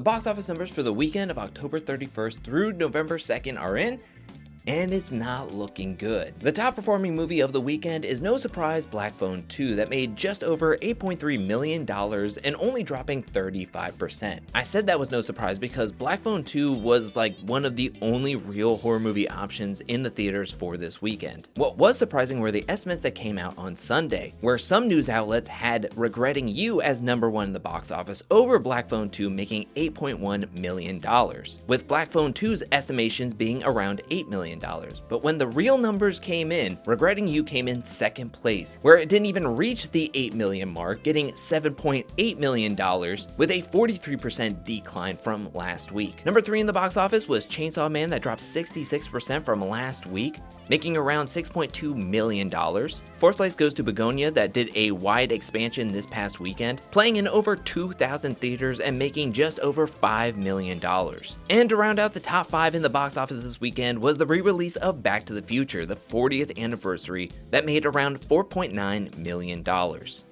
The box office numbers for the weekend of October 31st through November 2nd are in, and it's not looking good. The top performing movie of the weekend is no surprise Black Phone 2 that made just over $8.3 million and only dropping 35%. I said that was no surprise because Black Phone 2 was like one of the only real horror movie options in the theaters for this weekend. What was surprising were the estimates that came out on Sunday, where some news outlets had Regretting You as #1 in the box office over Black Phone 2 making $8.1 million, with Black Phone 2's estimations being around $8 million. But when the real numbers came in, Regretting You came in second place, where it didn't even reach the 8 million mark, getting $7.8 million with a 43% decline from last week. Number 3 in the box office was Chainsaw Man that dropped 66% from last week, making around $6.2 million. Fourth place goes to Begonia that did a wide expansion this past weekend, playing in over 2,000 theaters and making just over $5 million. And to round out the top 5 in the box office this weekend was the re-release of Back to the Future, the 40th anniversary, that made around $4.9 million.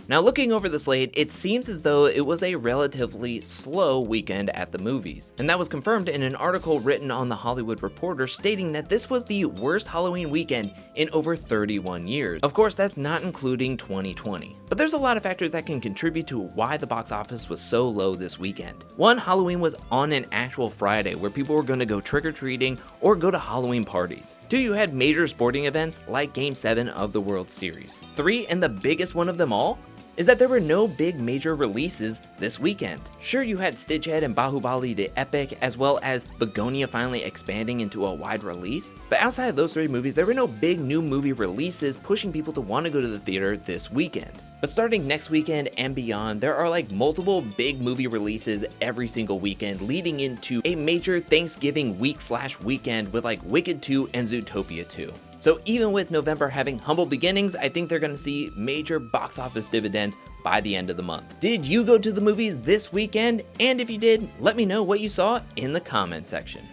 Now looking over the slate, it seems as though it was a relatively slow weekend at the movies, and that was confirmed in an article written on The Hollywood Reporter stating that this was the worst Halloween weekend in over 31 years. Of course, that's not including 2020. But there's a lot of factors that can contribute to why the box office was so low this weekend. One, Halloween was on an actual Friday where people were going to go trick-or-treating or go to Halloween parties. 2, you had major sporting events like Game 7 of the World Series. 3, and the biggest one of them all, is that there were no big major releases this weekend. Sure, you had Stitchhead and Bahubali the Epic, as well as Begonia finally expanding into a wide release, but outside of those 3 movies, there were no big new movie releases pushing people to want to go to the theater this weekend. But starting next weekend and beyond, there are like multiple big movie releases every single weekend leading into a major Thanksgiving week/weekend with like Wicked 2 and Zootopia 2. So even with November having humble beginnings, I think they're going to see major box office dividends by the end of the month. Did you go to the movies this weekend? And if you did, let me know what you saw in the comment section.